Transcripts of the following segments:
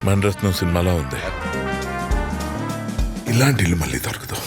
మణరత్నం సినిమాలో ఉంది. ఇలాంటి ఇల్లు మళ్ళీ దొరకదు.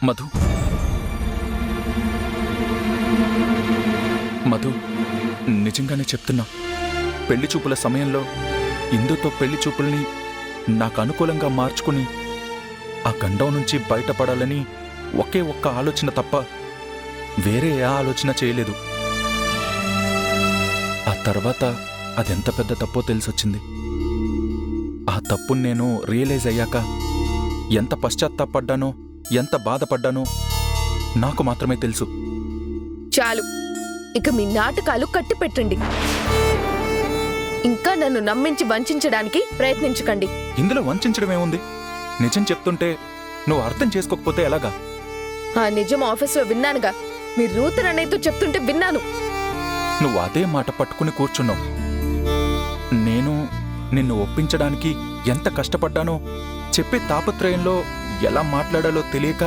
మధు, మధు, నిజంగానే చెప్తున్నా. పెళ్లి చూపుల సమయంలో ఇందుతో పెళ్లి చూపుల్ని నాకు అనుకూలంగా మార్చుకుని ఆ గండం నుంచి బయటపడాలని ఒకే ఒక్క ఆలోచన తప్ప వేరే ఏ ఆలోచన చేయలేదు. ఆ తర్వాత అదెంత పెద్ద తప్పో తెలిసొచ్చింది. ఆ తప్పుని నేను రియలైజ్ అయ్యాక ఎంత పశ్చాత్తాపడ్డానో, ఎంత బాధపడ్డానో నాకు మాత్రమే తెలుసు. చాలు, ఇక మీ నాటకాలు కట్టిపెట్టండి. ఇంకా నన్ను నమ్మించి వంచడానికి ప్రయత్నించకండి. ఇందులో వంచడమేముంది? నిజం చెప్తుంటే నువ్వు అర్థం చేసుకోకపోతే ఎలాగా? ఆ నిజం ఆఫీసులో విన్నానుగా. మీరు రూతర్ అనేతో చెప్తుంటే విన్నాను. నువ్వు అదే మాట పట్టుకుని కూర్చున్నావు. నేను నిన్ను ఒప్పించడానికి ఎంత కష్టపడ్డానో చెప్పే తాపత్రయంలో ఎలా మాట్లాడాలో తెలియక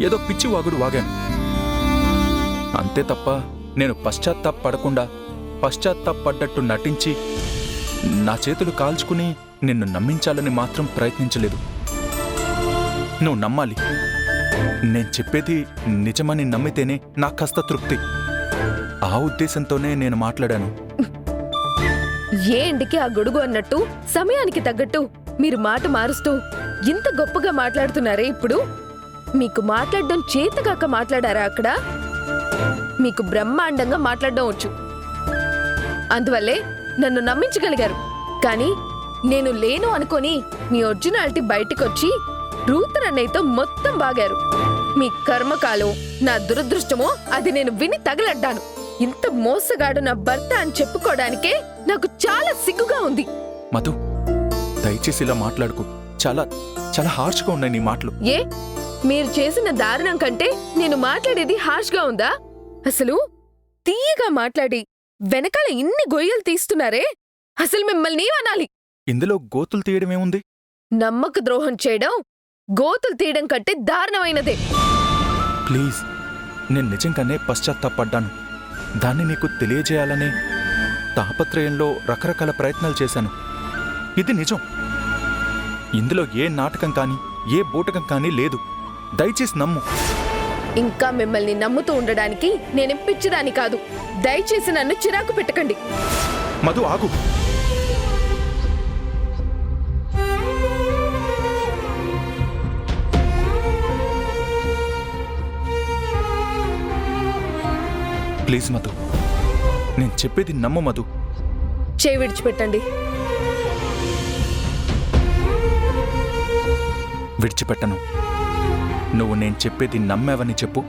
ఏదో పిచ్చి వాగుడు వాగాను. అంతే తప్ప నేను పశ్చాత్తాపడకుండా పశ్చాత్తాపడ్డట్టు నటించి నా చేతులు కాల్చుకుని నిన్ను నమ్మించాలని మాత్రం ప్రయత్నించలేదు. నువ్వు నమ్మాలి. నేను చెప్పేది నిజమని నమ్మితేనే నాకు కాస్త తృప్తి. ఆ ఉద్దేశంతోనే నేను మాట్లాడాను. ఏ ఎండికి ఆ గొడుగు అన్నట్టు సమయానికి తగ్గట్టు మీరు మాట మారుస్తూ ఇంత గొప్పగా మాట్లాడుతున్నారే. ఇప్పుడు మీకు మాట్లాడడం చేతగాక మాట్లాడారా? అక్కడ మీకు బ్రహ్మాండంగా మాట్లాడడం వచ్చు. అందువల్లే నన్ను నమ్మించగలిగారు. కానీ నేను లేను అనుకొని మీ ఒరిజినాలిటీ బయటికొచ్చి రూతర్ అన్నయ్యతో మొత్తం బాగారు. మీ కర్మకాలో నా దురదృష్టమో అది నేను విని తగలడ్డాను. ఇంత మోసగాడు నా భర్త అని చెప్పుకోవడానికే నాకు చాలా సిగ్గుగా ఉంది. మధు, దయచేసి ఇలా మాట్లాడుకో. చాలా చాలా హార్ష్గా ఉన్నాయి నీ మాటలు. ఏ, మీరు చేసిన దారుణం కంటే నేను మాట్లాడేది హార్ష్గా ఉందా? అసలు తీయగా మాట్లాడి వెనకాల ఇన్ని గొయ్యలు తీస్తున్నారే, అసలు మిమ్మల్ని అనాలి. ఇందులో గోతులు తీయడమేముంది? నమ్మక ద్రోహం చేయడం గోతులు తీయడం కంటే దారుణమైనదే. ప్లీజ్, నేను నిజంగానే పశ్చాత్తాపడ్డాను. దాన్ని నీకు తెలియజేయాలనే తాపత్రయంలో రకరకాల ప్రయత్నాలు చేశాను. ఇది నిజం. ఇందులో ఏ నాటకం కానీ ఏ బూటకం కానీ లేదు. దయచేసి నమ్ము. ఇంకా మిమ్మల్ని నమ్ముతూ ఉండడానికి నేనేం పిచ్చిదాన్ని కాదు. దయచేసి నన్ను చిరాకు పెట్టకండి. మధు, ఆగు. ప్లీజ్ మధు, నేను చెప్పేది నమ్ము మధు. చేయి విడిచిపెట్టండి. విడిచిపెట్టను. నువ్వు నేను చెప్పేది నమ్మావని చెప్పు,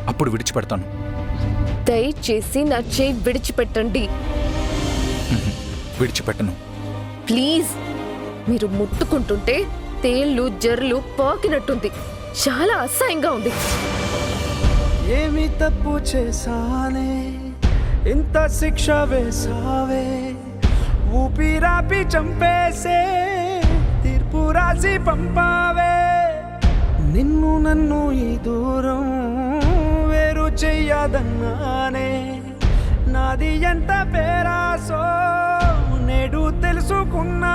అప్పుడు విడిచిపెడతాను. దయచేసి నా చేయి విడిచిపెట్టండి. విడిచిపెట్టను. ప్లీజ్. మీరు ముట్టుకుంటుంటే తేళ్లు జర్లు పాకినట్టుంది. చాలా అసహ్యంగా ఉంది. ఏమి తప్పు చేశానే, ఇంత శిక్ష వేసావే, ఊపిరాపి చంపేసే, తీర్పు రాసి పంపావే నిన్ను నన్ను ఈ దూరం వేరు చెయ్యదన్నానే నాది ఎంత పేరాసో నేడు తెలుసుకున్నా